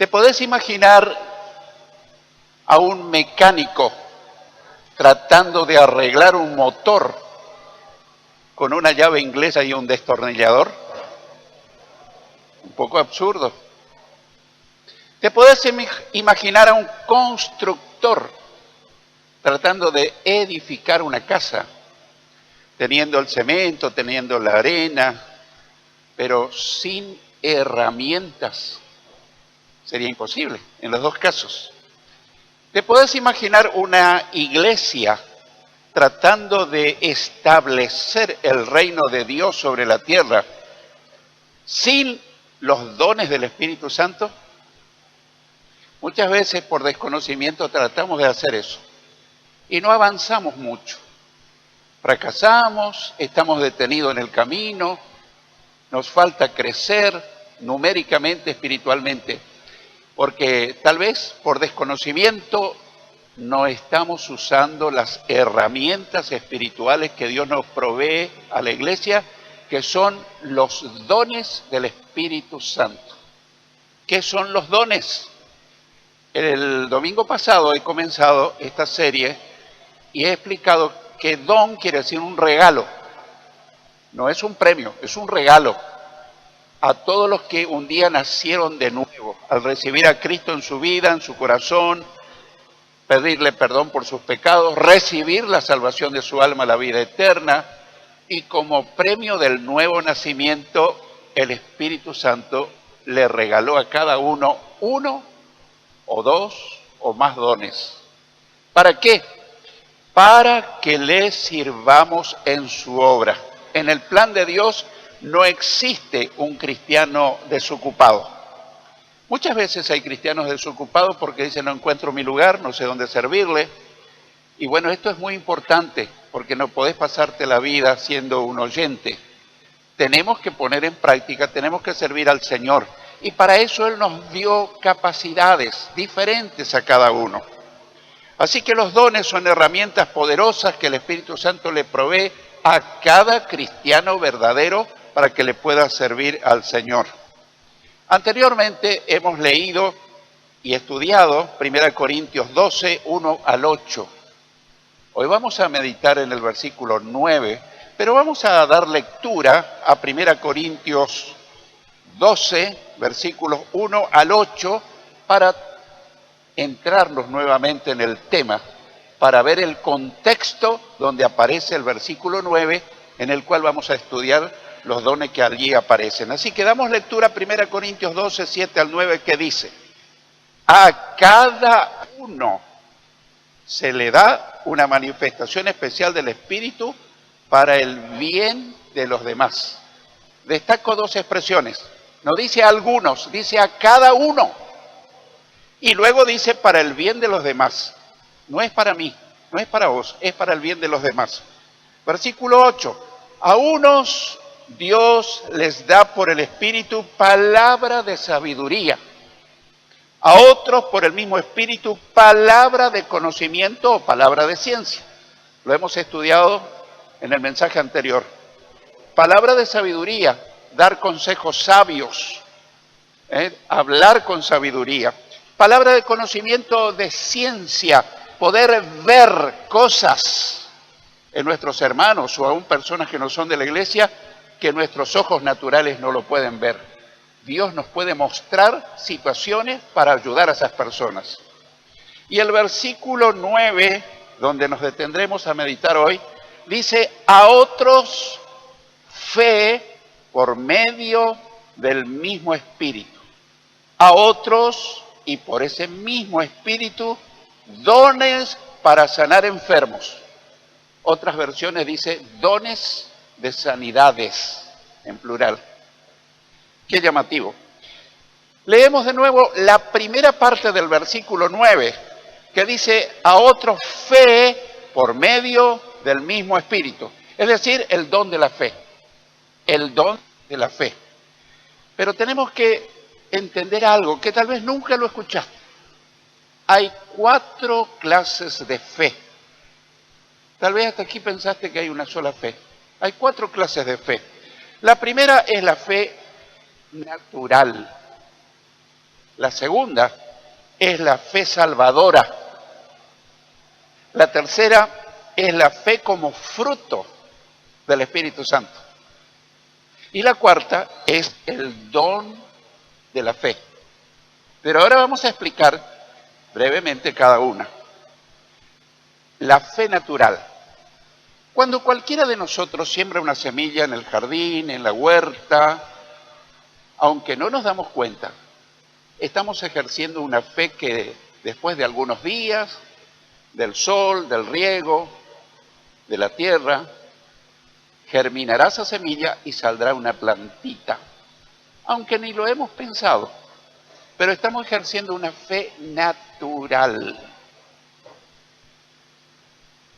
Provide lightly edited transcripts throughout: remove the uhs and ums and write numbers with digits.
podés imaginar a un mecánico tratando de arreglar un motor con una llave inglesa y un destornillador? Un poco absurdo. ¿Te podés imaginar a un constructor tratando de edificar una casa, teniendo el cemento, teniendo la arena, pero sin herramientas? Sería imposible en los dos casos. ¿Te podés imaginar una iglesia tratando de establecer el reino de Dios sobre la tierra sin los dones del Espíritu Santo? Muchas veces por desconocimiento tratamos de hacer eso y no avanzamos mucho. Fracasamos, estamos detenidos en el camino, nos falta crecer numéricamente, espiritualmente, porque tal vez por desconocimiento no estamos usando las herramientas espirituales que Dios nos provee a la iglesia, que son los dones del Espíritu Santo. ¿Qué son los dones? El domingo pasado he comenzado esta serie y he explicado que don quiere decir un regalo. No es un premio, es un regalo a todos los que un día nacieron de nuevo, al recibir a Cristo en su vida, en su corazón, pedirle perdón por sus pecados, recibir la salvación de su alma, la vida eterna, y como premio del nuevo nacimiento, el Espíritu Santo le regaló a cada uno o dos o más dones. ¿Para qué? Para que le sirvamos en su obra. En el plan de Dios no existe un cristiano desocupado. Muchas veces hay cristianos desocupados porque dicen no encuentro mi lugar, no sé dónde servirle. Y bueno, esto es muy importante porque no podés pasarte la vida siendo un oyente. Tenemos que poner en práctica, tenemos que servir al Señor. Y para eso Él nos dio capacidades diferentes a cada uno. Así que los dones son herramientas poderosas que el Espíritu Santo le provee a cada cristiano verdadero para que le pueda servir al Señor. Anteriormente hemos leído y estudiado 1 Corintios 12, 1 al 8. Hoy vamos a meditar en el versículo 9, pero vamos a dar lectura a 1 Corintios 12, versículos 1 al 8, para entrarnos nuevamente en el tema, para ver el contexto donde aparece el versículo 9, en el cual vamos a estudiar los dones que allí aparecen. Así que damos lectura a 1 Corintios 12, 7 al 9, que dice: a cada uno se le da una manifestación especial del Espíritu para el bien de los demás. Destaco dos expresiones. No dice a algunos, dice a cada uno. Y luego dice para el bien de los demás. No es para mí, no es para vos, es para el bien de los demás. Versículo 8. A unos Dios les da por el Espíritu palabra de sabiduría. A otros por el mismo Espíritu palabra de conocimiento o palabra de ciencia. Lo hemos estudiado en el mensaje anterior. Palabra de sabiduría, dar consejos sabios, hablar con sabiduría. Palabra de conocimiento de ciencia, poder ver cosas en nuestros hermanos o aún personas que no son de la iglesia que nuestros ojos naturales no lo pueden ver. Dios nos puede mostrar situaciones para ayudar a esas personas. Y el versículo 9, donde nos detendremos a meditar hoy, dice: a otros fe por medio del mismo Espíritu. A otros, y por ese mismo Espíritu, dones para sanar enfermos. Otras versiones dice dones de sanidades, en plural. Qué llamativo. Leemos de nuevo la primera parte del versículo 9, que dice: a otros fe por medio del mismo Espíritu. Es decir, el don de la fe. El don de la fe. Pero tenemos que entender algo que tal vez nunca lo escuchaste. Hay 4 clases de fe. Tal vez hasta aquí pensaste que hay una sola fe. Hay 4 clases de fe. La primera es la fe natural. La segunda es la fe salvadora. La tercera es la fe como fruto del Espíritu Santo. Y la cuarta es el don de la fe. Pero ahora vamos a explicar brevemente cada una. La fe natural. Cuando cualquiera de nosotros siembra una semilla en el jardín, en la huerta, aunque no nos damos cuenta, estamos ejerciendo una fe que después de algunos días, del sol, del riego, de la tierra, germinará esa semilla y saldrá una plantita, aunque ni lo hemos pensado, pero estamos ejerciendo una fe natural.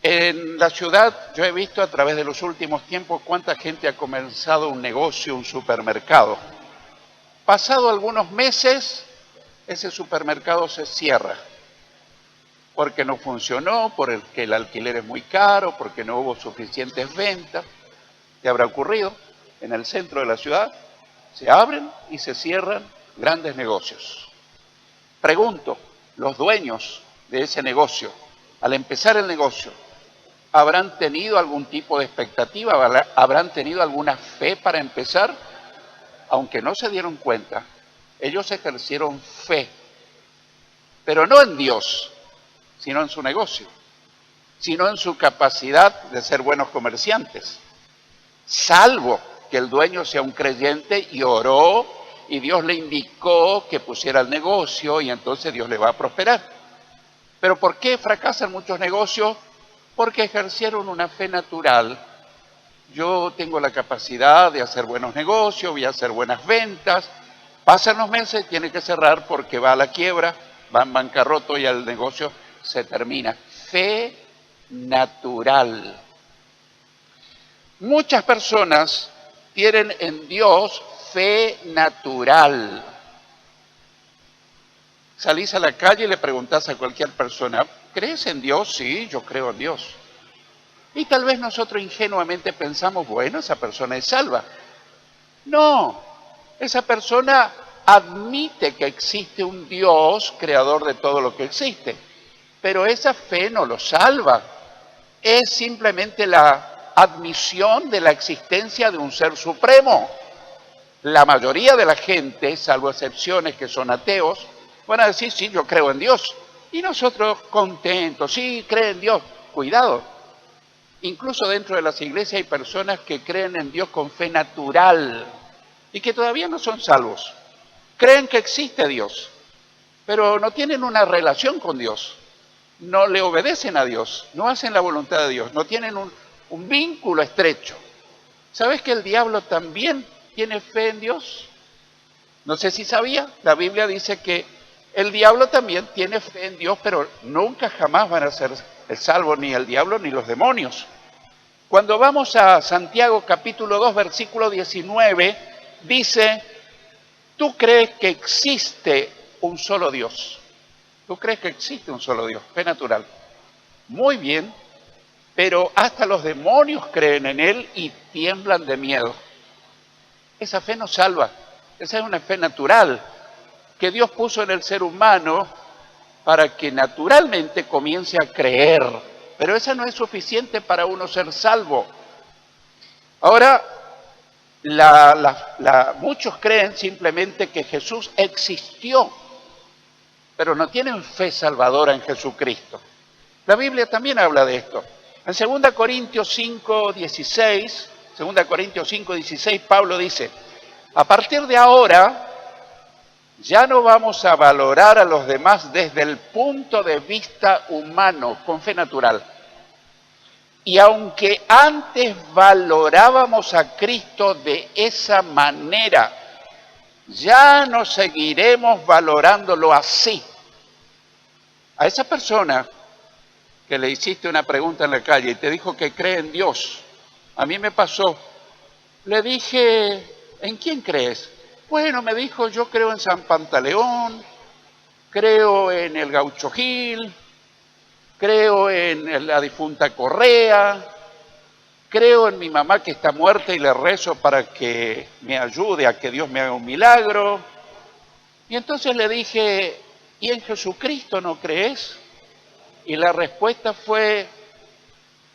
En la ciudad yo he visto a través de los últimos tiempos cuánta gente ha comenzado un negocio, un supermercado. Pasado algunos meses, ese supermercado se cierra, porque no funcionó, porque el alquiler es muy caro, porque no hubo suficientes ventas. ¿Qué habrá ocurrido? En el centro de la ciudad se abren y se cierran grandes negocios. Pregunto, los dueños de ese negocio, al empezar el negocio, ¿habrán tenido algún tipo de expectativa? ¿Habrán tenido alguna fe para empezar? Aunque no se dieron cuenta, ellos ejercieron fe, pero no en Dios, sino en su negocio, sino en su capacidad de ser buenos comerciantes. Salvo que el dueño sea un creyente y oró y Dios le indicó que pusiera el negocio y entonces Dios le va a prosperar. Pero ¿por qué fracasan muchos negocios? Porque ejercieron una fe natural. Yo tengo la capacidad de hacer buenos negocios, voy a hacer buenas ventas. Pasan los meses, tiene que cerrar porque va a la quiebra, va en bancarrota y el negocio se termina. Fe natural. Muchas personas tienen en Dios fe natural. Salís a la calle y le preguntás a cualquier persona, ¿crees en Dios? Sí, yo creo en Dios. Y tal vez nosotros ingenuamente pensamos, bueno, esa persona es salva. No, esa persona admite que existe un Dios creador de todo lo que existe, pero esa fe no lo salva. Es simplemente la admisión de la existencia de un ser supremo. La mayoría de la gente, salvo excepciones que son ateos, van a decir, sí, yo creo en Dios. Y nosotros contentos, sí, creen en Dios. Cuidado, incluso dentro de las iglesias hay personas que creen en Dios con fe natural y que todavía no son salvos. Creen que existe Dios, pero no tienen una relación con Dios. No le obedecen a Dios, no hacen la voluntad de Dios, no tienen un vínculo estrecho. ¿Sabes que el diablo también tiene fe en Dios? No sé si sabía, la Biblia dice que el diablo también tiene fe en Dios, pero nunca jamás van a ser salvos ni el diablo ni los demonios. Cuando vamos a Santiago capítulo 2, versículo 19, dice, ¿tú crees que existe un solo Dios? ¿Tú crees que existe un solo Dios? Fe natural. Muy bien, pero hasta los demonios creen en Él y tiemblan de miedo. Esa fe no salva, esa es una fe natural que Dios puso en el ser humano para que naturalmente comience a creer, pero esa no es suficiente para uno ser salvo. Ahora, muchos creen simplemente que Jesús existió, pero no tienen fe salvadora en Jesucristo. La Biblia también habla de esto. En 2 Corintios 5:16, Pablo dice, a partir de ahora, ya no vamos a valorar a los demás desde el punto de vista humano, con fe natural. Y aunque antes valorábamos a Cristo de esa manera, ya no seguiremos valorándolo así. A esa persona que le hiciste una pregunta en la calle y te dijo que cree en Dios, a mí me pasó, le dije, ¿en quién crees? Bueno, me dijo, yo creo en San Pantaleón, creo en el Gaucho Gil, creo en la difunta Correa, creo en mi mamá que está muerta y le rezo para que me ayude a que Dios me haga un milagro. Y entonces le dije, ¿y en Jesucristo no crees? Y la respuesta fue,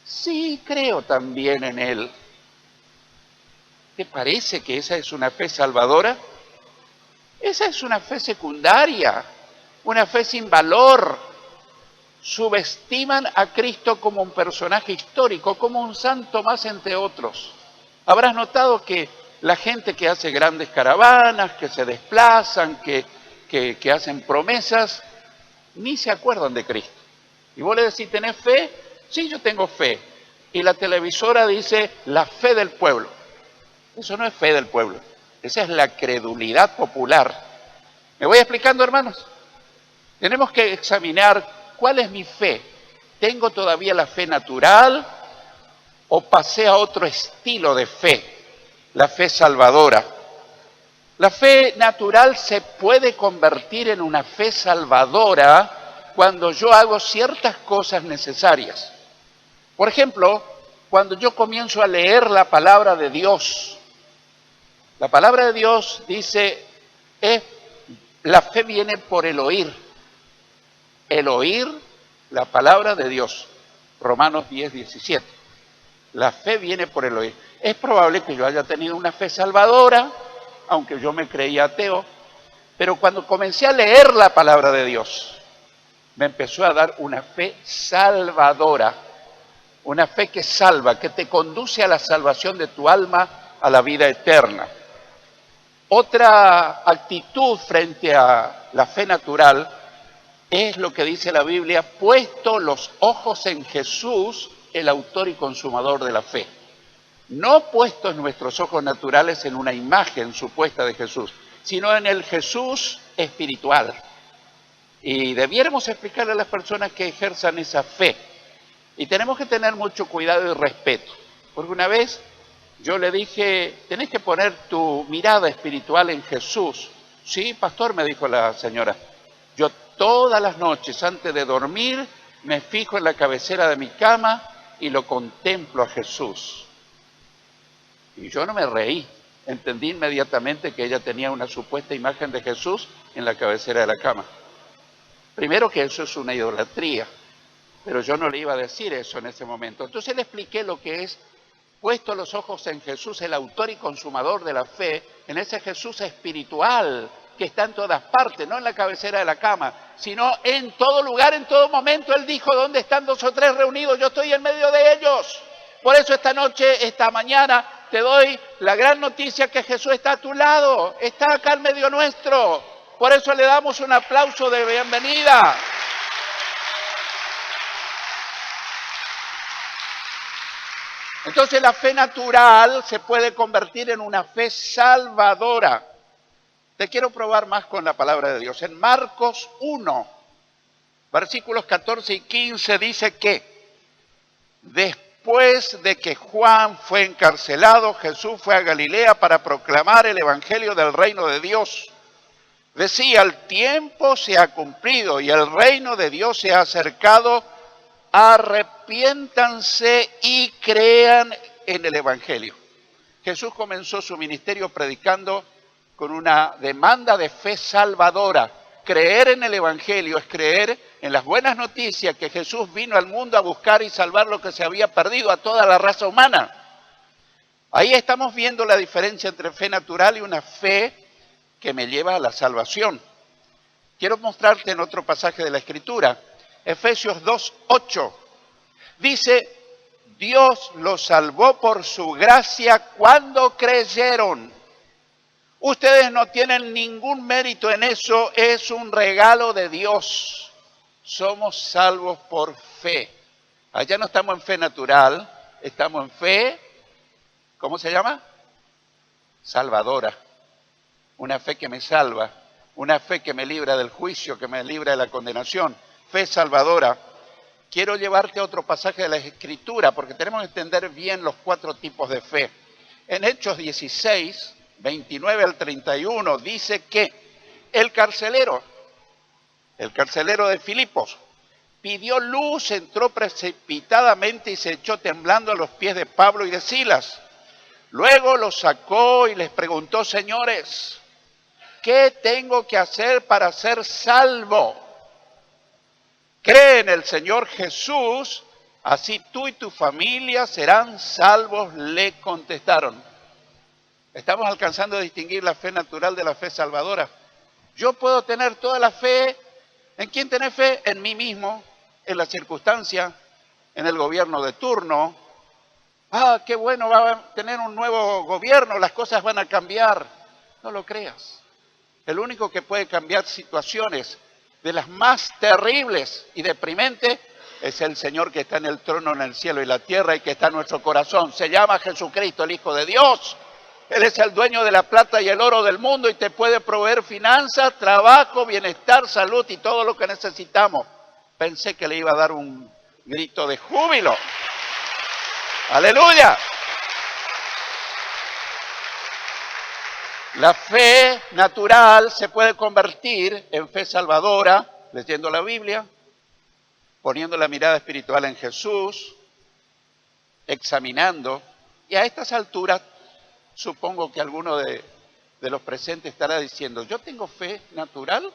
sí, creo también en Él. ¿Te parece que esa es una fe salvadora? Esa es una fe secundaria, una fe sin valor. Subestiman a Cristo como un personaje histórico, como un santo más entre otros. Habrás notado que la gente que hace grandes caravanas, que se desplazan, que hacen promesas, ni se acuerdan de Cristo. Y vos le decís, ¿tenés fe? Sí, yo tengo fe. Y la televisora dice, la fe del pueblo. Eso no es fe del pueblo. Esa es la credulidad popular. ¿Me voy explicando, hermanos? Tenemos que examinar cuál es mi fe. ¿Tengo todavía la fe natural o pasé a otro estilo de fe? La fe salvadora. La fe natural se puede convertir en una fe salvadora cuando yo hago ciertas cosas necesarias. Por ejemplo, cuando yo comienzo a leer la palabra de Dios. La palabra de Dios dice, la fe viene por el oír. El oír la palabra de Dios. Romanos 10:17. La fe viene por el oír. Es probable que yo haya tenido una fe salvadora, aunque yo me creía ateo, pero cuando comencé a leer la palabra de Dios, me empezó a dar una fe salvadora, una fe que salva, que te conduce a la salvación de tu alma, a la vida eterna. Otra actitud frente a la fe natural es lo que dice la Biblia, puesto los ojos en Jesús, el autor y consumador de la fe. No puestos nuestros ojos naturales en una imagen supuesta de Jesús, sino en el Jesús espiritual. Y debiéramos explicarle a las personas que ejerzan esa fe. Y tenemos que tener mucho cuidado y respeto. Porque una vez yo le dije, tenés que poner tu mirada espiritual en Jesús. Sí, pastor, me dijo la señora. Yo todas las noches antes de dormir me fijo en la cabecera de mi cama y lo contemplo a Jesús. Y yo no me reí, entendí inmediatamente que ella tenía una supuesta imagen de Jesús en la cabecera de la cama. Primero que eso es una idolatría, pero yo no le iba a decir eso en ese momento. Entonces le expliqué lo que es, puesto los ojos en Jesús, el autor y consumador de la fe, en ese Jesús espiritual que está en todas partes, no en la cabecera de la cama, sino en todo lugar, en todo momento. Él dijo, ¿dónde están 2 o 3 reunidos? Yo estoy en medio de ellos. Por eso esta noche, esta mañana, te doy la gran noticia que Jesús está a tu lado, está acá en medio nuestro. Por eso le damos un aplauso de bienvenida. Entonces la fe natural se puede convertir en una fe salvadora. Te quiero probar más con la palabra de Dios. En Marcos 1, versículos 14 y 15 dice que después de que Juan fue encarcelado, Jesús fue a Galilea para proclamar el evangelio del reino de Dios. Decía, el tiempo se ha cumplido y el reino de Dios se ha acercado. Arrepiéntanse y crean en el evangelio. Jesús comenzó su ministerio predicando con una demanda de fe salvadora. Creer en el evangelio es creer en las buenas noticias que Jesús vino al mundo a buscar y salvar lo que se había perdido a toda la raza humana. Ahí estamos viendo la diferencia entre fe natural y una fe que me lleva a la salvación. Quiero mostrarte en otro pasaje de la Escritura, Efesios 2:8. Dice, Dios los salvó por su gracia cuando creyeron. Ustedes no tienen ningún mérito en eso, es un regalo de Dios. Somos salvos por fe. Allá no estamos en fe natural, estamos en fe, ¿cómo se llama? Salvadora. Una fe que me salva, una fe que me libra del juicio, que me libra de la condenación. Fe salvadora. Quiero llevarte a otro pasaje de la Escritura, porque tenemos que entender bien los 4 tipos de fe. En Hechos 16, 29 al 31, dice que el carcelero de Filipos, pidió luz, entró precipitadamente y se echó temblando a los pies de Pablo y de Silas. Luego los sacó y les preguntó, señores, ¿qué tengo que hacer para ser salvo? Cree en el Señor Jesús, así tú y tu familia serán salvos, le contestaron. Estamos alcanzando a distinguir la fe natural de la fe salvadora. Yo puedo tener toda la fe. ¿En quién tenés fe? En mí mismo, en la circunstancia, en el gobierno de turno. Ah, qué bueno, va a tener un nuevo gobierno, las cosas van a cambiar. No lo creas. El único que puede cambiar situaciones de las más terribles y deprimentes es el Señor que está en el trono en el cielo y la tierra y que está en nuestro corazón. Se llama Jesucristo, el Hijo de Dios. Él es el dueño de la plata y el oro del mundo y te puede proveer finanzas, trabajo, bienestar, salud y todo lo que necesitamos. Pensé que le iba a dar un grito de júbilo. ¡Aleluya! La fe natural se puede convertir en fe salvadora, leyendo la Biblia, poniendo la mirada espiritual en Jesús, examinando. Y a estas alturas, supongo que alguno de los presentes estará diciendo, ¿yo tengo fe natural?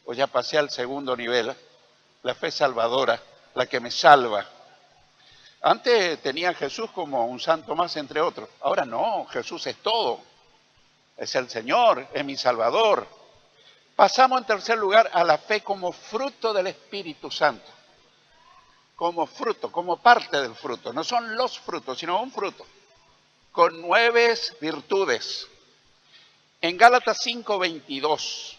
O ya pasé al segundo nivel, la fe salvadora, la que me salva. Antes tenía a Jesús como un santo más entre otros. Ahora no, Jesús es todo. Es el Señor, es mi Salvador. Pasamos en tercer lugar a la fe como fruto del Espíritu Santo. Como fruto, como parte del fruto. No son los frutos, sino un fruto. Con 9 virtudes. En Gálatas 5:22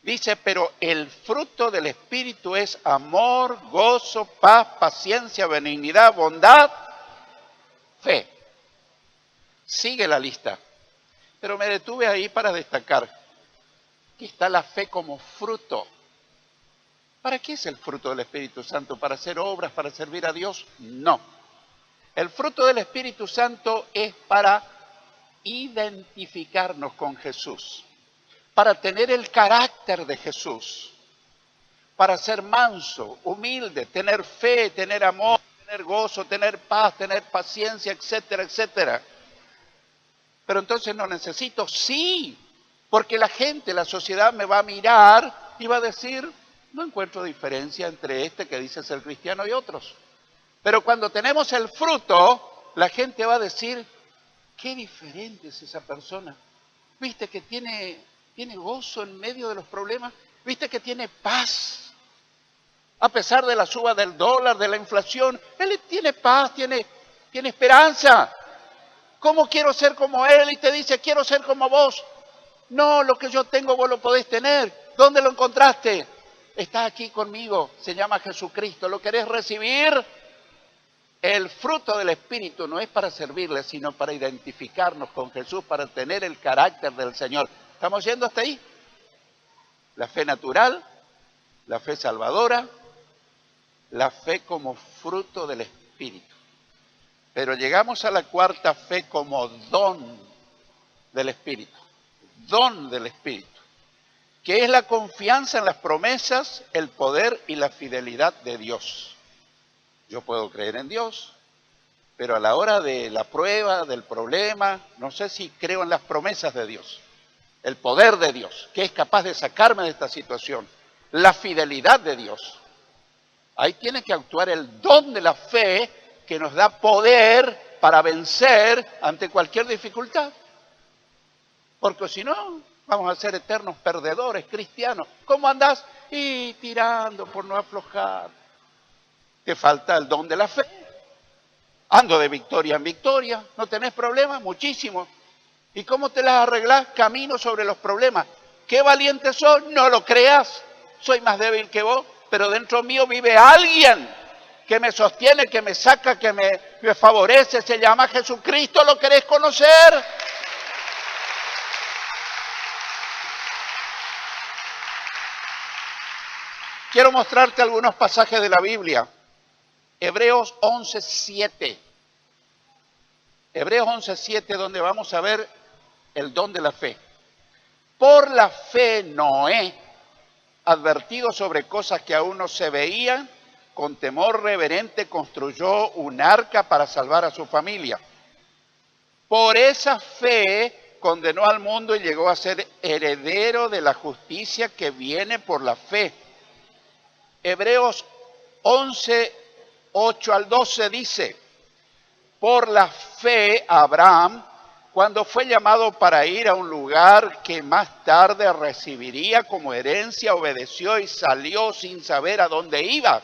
dice, pero el fruto del Espíritu es amor, gozo, paz, paciencia, benignidad, bondad, fe. Sigue la lista. Pero me detuve ahí para destacar que está la fe como fruto. ¿Para qué es el fruto del Espíritu Santo? ¿Para hacer obras, para servir a Dios? No. El fruto del Espíritu Santo es para identificarnos con Jesús, para tener el carácter de Jesús, para ser manso, humilde, tener fe, tener amor, tener gozo, tener paz, tener paciencia, etcétera, etcétera. Pero entonces no necesito, sí, porque la gente, la sociedad me va a mirar y va a decir, no encuentro diferencia entre este que dice ser cristiano y otros. Pero cuando tenemos el fruto, la gente va a decir, qué diferente es esa persona. ¿Viste que tiene gozo en medio de los problemas? ¿Viste que tiene paz? A pesar de la suba del dólar, de la inflación, él tiene paz, tiene esperanza. ¿Cómo quiero ser como él? Y te dice, quiero ser como vos. No, lo que yo tengo vos lo podés tener. ¿Dónde lo encontraste? Está aquí conmigo, se llama Jesucristo. ¿Lo querés recibir? El fruto del Espíritu no es para servirle, sino para identificarnos con Jesús, para tener el carácter del Señor. ¿Estamos yendo hasta ahí? La fe natural, la fe salvadora, la fe como fruto del Espíritu. Pero llegamos a la cuarta fe como don del Espíritu. Don del Espíritu. Que es la confianza en las promesas, el poder y la fidelidad de Dios. Yo puedo creer en Dios, pero a la hora de la prueba, del problema, no sé si creo en las promesas de Dios. El poder de Dios, que es capaz de sacarme de esta situación. La fidelidad de Dios. Ahí tiene que actuar el don de la fe que nos da poder para vencer ante cualquier dificultad. Porque si no, vamos a ser eternos perdedores cristianos. ¿Cómo andás? Y tirando por no aflojar. Te falta el don de la fe. Ando de victoria en victoria. ¿No tenés problemas? Muchísimos. ¿Y cómo te las arreglás? Camino sobre los problemas. ¿Qué valiente sos? No lo creas. Soy más débil que vos, pero dentro mío vive alguien que me sostiene, que me saca, que me favorece. Se llama Jesucristo. ¿Lo querés conocer? Quiero mostrarte algunos pasajes de la Biblia. Hebreos 11:7. Hebreos 11:7, donde vamos a ver el don de la fe. Por la fe Noé, advertido sobre cosas que aún no se veían, con temor reverente construyó un arca para salvar a su familia. Por esa fe condenó al mundo y llegó a ser heredero de la justicia que viene por la fe. Hebreos 11, 8 al 12 dice: por la fe Abraham, cuando fue llamado para ir a un lugar que más tarde recibiría como herencia, obedeció y salió sin saber a dónde iba.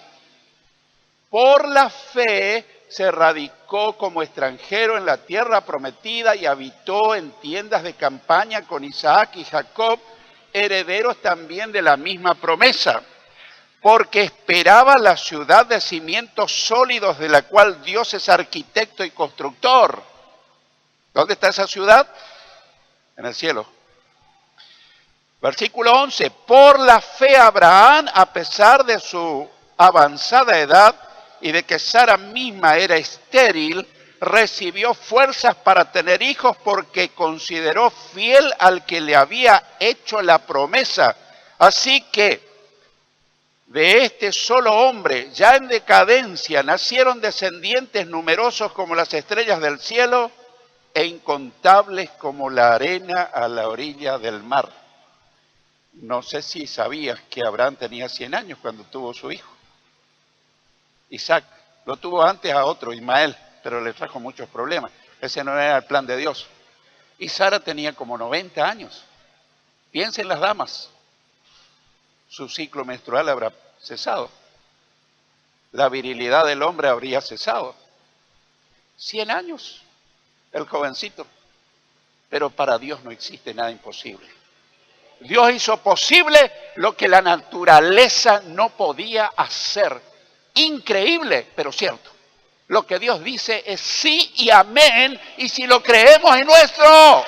Por la fe se radicó como extranjero en la tierra prometida y habitó en tiendas de campaña con Isaac y Jacob, herederos también de la misma promesa, porque esperaba la ciudad de cimientos sólidos de la cual Dios es arquitecto y constructor. ¿Dónde está esa ciudad? En el cielo. Versículo 11. Por la fe Abraham, a pesar de su avanzada edad y de que Sara misma era estéril, recibió fuerzas para tener hijos porque consideró fiel al que le había hecho la promesa. Así que de este solo hombre, ya en decadencia, nacieron descendientes numerosos como las estrellas del cielo e incontables como la arena a la orilla del mar. No sé si sabías que Abraham tenía 100 años cuando tuvo su hijo. Isaac lo tuvo antes a otro, Ismael, pero le trajo muchos problemas. Ese no era el plan de Dios. Y Sara tenía como 90 años. Piensen las damas. Su ciclo menstrual habrá cesado. La virilidad del hombre habría cesado. 100 años, el jovencito. Pero para Dios no existe nada imposible. Dios hizo posible lo que la naturaleza no podía hacer. Increíble, pero cierto. Lo que Dios dice es sí y amén, y si lo creemos es nuestro.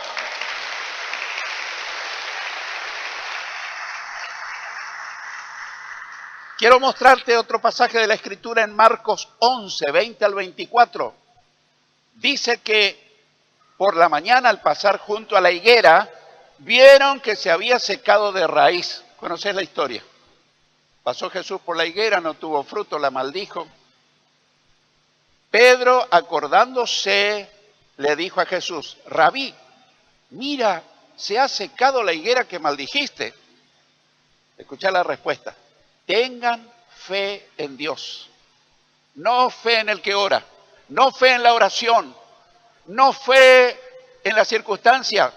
Quiero mostrarte otro pasaje de la Escritura en Marcos 11, 20 al 24. Dice que por la mañana al pasar junto a la higuera, vieron que se había secado de raíz. ¿Conocés la historia? Pasó Jesús por la higuera, no tuvo fruto, la maldijo. Pedro, acordándose, le dijo a Jesús: Rabí, mira, se ha secado la higuera que maldijiste. Escuchá la respuesta. Tengan fe en Dios. No fe en el que ora, no fe en la oración, no fe en la circunstancia.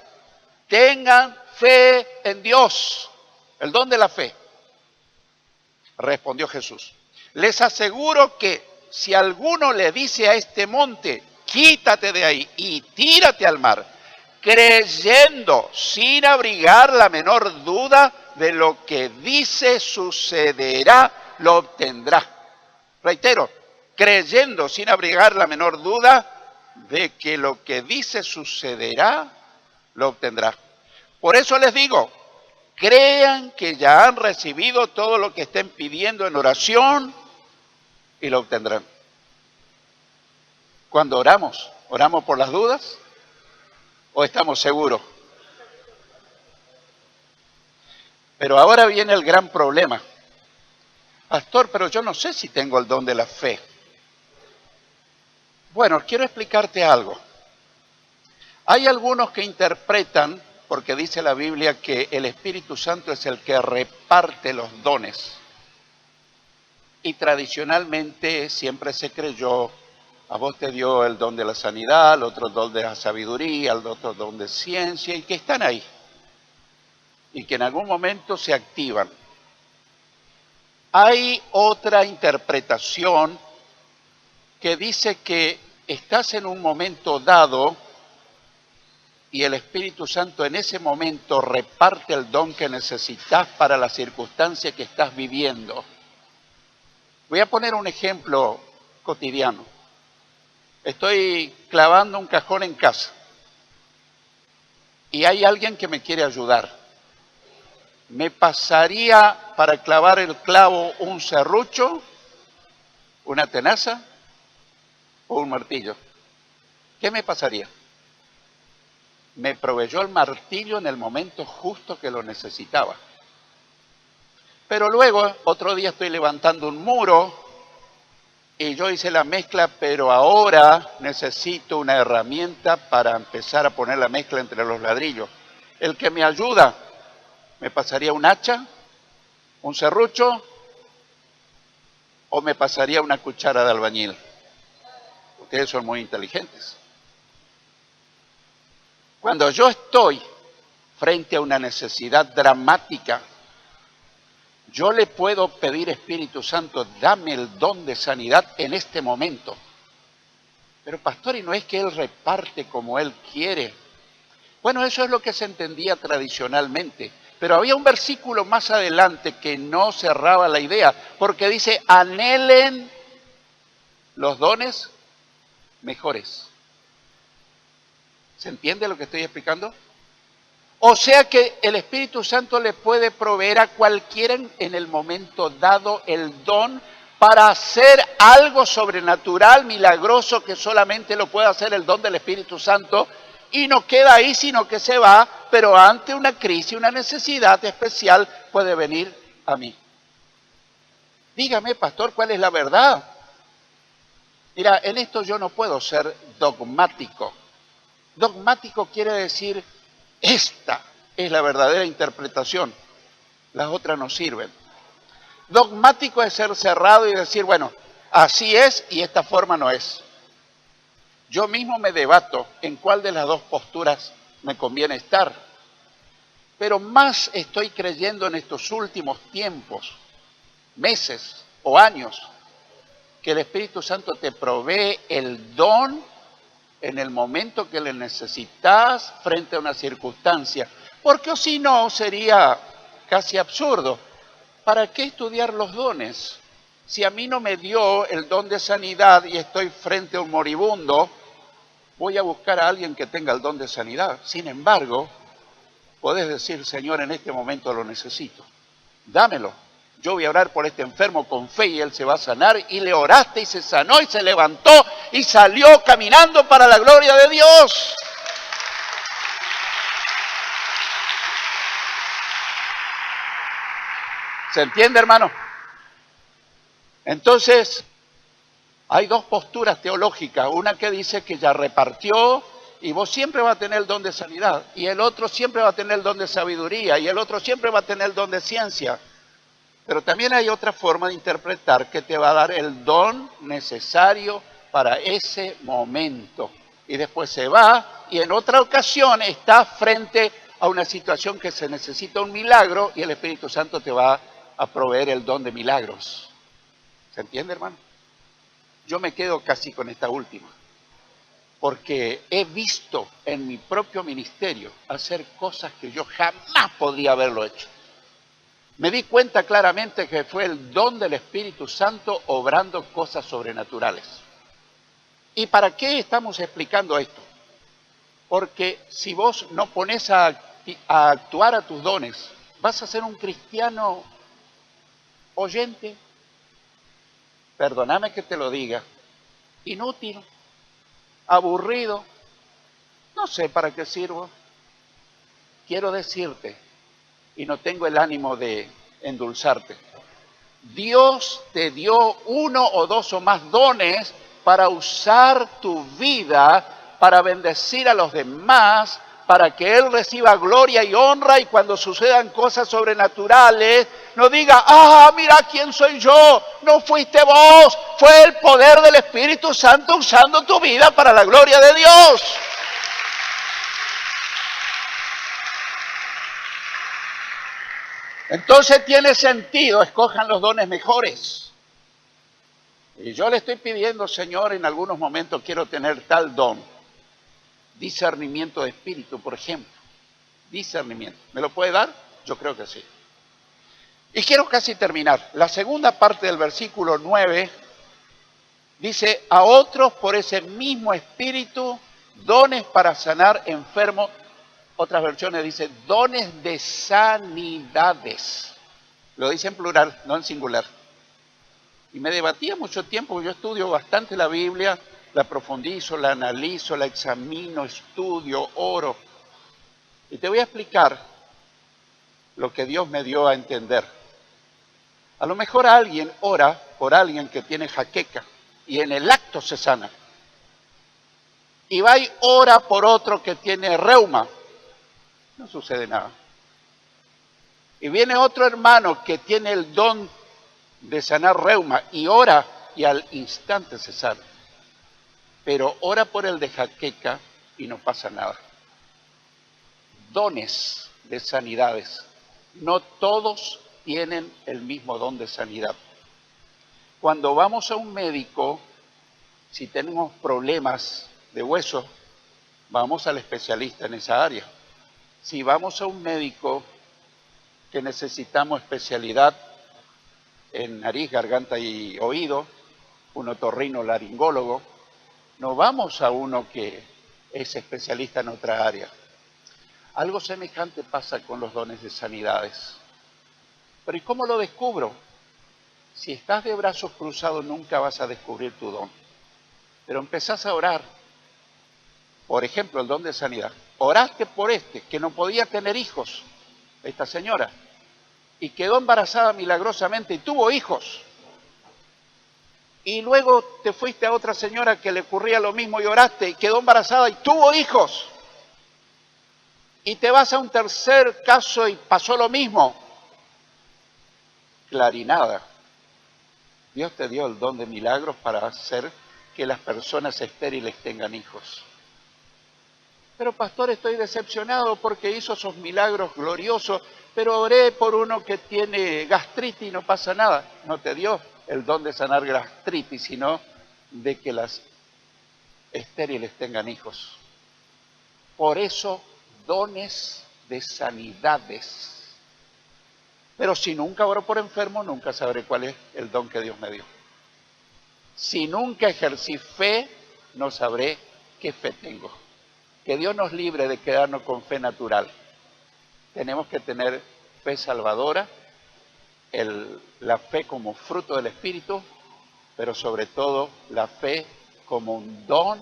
Tengan fe en Dios, el don de la fe. Respondió Jesús: les aseguro que si alguno le dice a este monte, quítate de ahí y tírate al mar, creyendo sin abrigar la menor duda de lo que dice sucederá, lo obtendrá. Reitero, creyendo sin abrigar la menor duda de que lo que dice sucederá, lo obtendrá. Por eso les digo, crean que ya han recibido todo lo que estén pidiendo en oración y lo obtendrán. Cuando oramos, ¿oramos por las dudas o estamos seguros? Pero ahora viene el gran problema. Pastor, pero yo no sé si tengo el don de la fe. Bueno, quiero explicarte algo. Hay algunos que interpretan, porque dice la Biblia que el Espíritu Santo es el que reparte los dones. Y tradicionalmente siempre se creyó, a vos te dio el don de la sanidad, al otro el don de la sabiduría, al otro el don de ciencia, y que están ahí. Y que en algún momento se activan. Hay otra interpretación que dice que estás en un momento dado y el Espíritu Santo en ese momento reparte el don que necesitas para la circunstancia que estás viviendo. Voy a poner un ejemplo cotidiano. Estoy clavando un cajón en casa y hay alguien que me quiere ayudar. ¿Me pasaría para clavar el clavo un serrucho, una tenaza o un martillo? ¿Qué me pasaría? Me proveyó el martillo en el momento justo que lo necesitaba. Pero luego, otro día estoy levantando un muro y yo hice la mezcla, pero ahora necesito una herramienta para empezar a poner la mezcla entre los ladrillos. El que me ayuda, ¿me pasaría un hacha, un serrucho o me pasaría una cuchara de albañil? Ustedes son muy inteligentes. Cuando yo estoy frente a una necesidad dramática, yo le puedo pedir, Espíritu Santo, dame el don de sanidad en este momento. Pero pastor, ¿y no es que Él reparte como Él quiere? Bueno, eso es lo que se entendía tradicionalmente. Pero había un versículo más adelante que no cerraba la idea, porque dice, anhelen los dones mejores. ¿Se entiende lo que estoy explicando? O sea que el Espíritu Santo le puede proveer a cualquiera en el momento dado el don para hacer algo sobrenatural, milagroso, que solamente lo puede hacer el don del Espíritu Santo, y no queda ahí, sino que se va, pero ante una crisis, una necesidad especial, puede venir a mí. Dígame, pastor, ¿cuál es la verdad? Mira, en esto yo no puedo ser dogmático. Dogmático quiere decir, esta es la verdadera interpretación, las otras no sirven. Dogmático es ser cerrado y decir, bueno, así es y esta forma no es. Yo mismo me debato en cuál de las dos posturas me conviene estar. Pero más estoy creyendo en estos últimos tiempos, meses o años, que el Espíritu Santo te provee el don en el momento que le necesitas frente a una circunstancia. Porque si no, sería casi absurdo. ¿Para qué estudiar los dones? Si a mí no me dio el don de sanidad y estoy frente a un moribundo, voy a buscar a alguien que tenga el don de sanidad. Sin embargo, podés decir, Señor, en este momento lo necesito. Dámelo. Yo voy a orar por este enfermo con fe y él se va a sanar. Y le oraste y se sanó y se levantó y salió caminando para la gloria de Dios. ¿Se entiende, hermano? Entonces, hay dos posturas teológicas. Una que dice que ya repartió y vos siempre vas a tener el don de sanidad. Y el otro siempre va a tener el don de sabiduría. Y el otro siempre va a tener el don de ciencia. Pero también hay otra forma de interpretar que te va a dar el don necesario para ese momento. Y después se va y en otra ocasión está frente a una situación que se necesita un milagro y el Espíritu Santo te va a proveer el don de milagros. ¿Se entiende, hermano? Yo me quedo casi con esta última, porque he visto en mi propio ministerio hacer cosas que yo jamás podría haberlo hecho. Me di cuenta claramente que fue el don del Espíritu Santo obrando cosas sobrenaturales. ¿Y para qué estamos explicando esto? Porque si vos no pones a actuar a tus dones, vas a ser un cristiano oyente, perdóname que te lo diga, inútil, aburrido, no sé para qué sirvo. Quiero decirte, y no tengo el ánimo de endulzarte, Dios te dio uno o dos o más dones para usar tu vida, para bendecir a los demás, para que Él reciba gloria y honra, y cuando sucedan cosas sobrenaturales, no diga, mira quién soy yo, no fuiste vos, fue el poder del Espíritu Santo usando tu vida para la gloria de Dios. Entonces tiene sentido, escojan los dones mejores. Y yo le estoy pidiendo, Señor, en algunos momentos quiero tener tal don. Discernimiento de espíritu, por ejemplo. Discernimiento. ¿Me lo puede dar? Yo creo que sí. Y quiero casi terminar. La segunda parte del versículo 9 dice, a otros por ese mismo espíritu, dones para sanar enfermos. Otras versiones dicen dones de sanidades. Lo dice en plural, no en singular. Y me debatía mucho tiempo, yo estudio bastante la Biblia, la profundizo, la analizo, la examino, estudio, oro. Y te voy a explicar lo que Dios me dio a entender. A lo mejor alguien ora por alguien que tiene jaqueca, y en el acto se sana. Y va y ora por otro que tiene reuma, no sucede nada. Y viene otro hermano que tiene el don de sanar reuma y ora y al instante se sana. Pero ora por el de jaqueca y no pasa nada. Dones de sanidades. No todos tienen el mismo don de sanidad. Cuando vamos a un médico, si tenemos problemas de hueso, vamos al especialista en esa área. Si vamos a un médico que necesitamos especialidad en nariz, garganta y oído, un otorrinolaringólogo, no vamos a uno que es especialista en otra área. Algo semejante pasa con los dones de sanidades. Pero ¿y cómo lo descubro? Si estás de brazos cruzados nunca vas a descubrir tu don. Pero empezás a orar. Por ejemplo, el don de sanidad. Oraste por que no podía tener hijos, esta señora, y quedó embarazada milagrosamente y tuvo hijos. Y luego te fuiste a otra señora que le ocurría lo mismo y oraste y quedó embarazada y tuvo hijos. Y te vas a un tercer caso y pasó lo mismo. Clarinada. Dios te dio el don de milagros para hacer que las personas estériles tengan hijos. Pero pastor, estoy decepcionado porque hizo esos milagros gloriosos, pero oré por uno que tiene gastritis y no pasa nada. No te dio el don de sanar gastritis, sino de que las estériles tengan hijos. Por eso, dones de sanidades. Pero si nunca oro por enfermo, nunca sabré cuál es el don que Dios me dio. Si nunca ejercí fe, no sabré qué fe tengo. Que Dios nos libre de quedarnos con fe natural. Tenemos que tener fe salvadora, la fe como fruto del Espíritu, pero sobre todo la fe como un don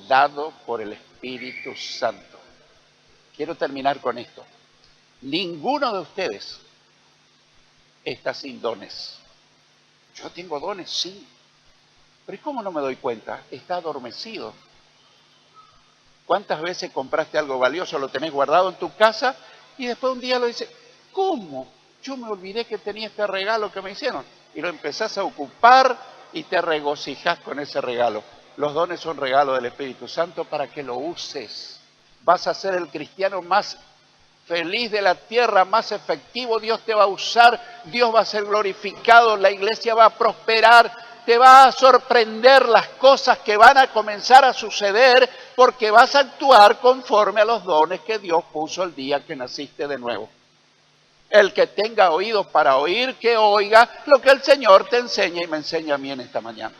dado por el Espíritu Santo. Quiero terminar con esto. Ninguno de ustedes está sin dones. Yo tengo dones, sí. Pero ¿y cómo no me doy cuenta? Está adormecido. ¿Cuántas veces compraste algo valioso, lo tenés guardado en tu casa y después un día lo dices, ¿cómo? Yo me olvidé que tenía este regalo que me hicieron. Y lo empezás a ocupar y te regocijás con ese regalo. Los dones son regalos del Espíritu Santo para que lo uses. Vas a ser el cristiano más feliz de la tierra, más efectivo. Dios te va a usar, Dios va a ser glorificado, la iglesia va a prosperar. Te va a sorprender las cosas que van a comenzar a suceder porque vas a actuar conforme a los dones que Dios puso el día que naciste de nuevo. El que tenga oídos para oír, que oiga lo que el Señor te enseña y me enseña a mí en esta mañana.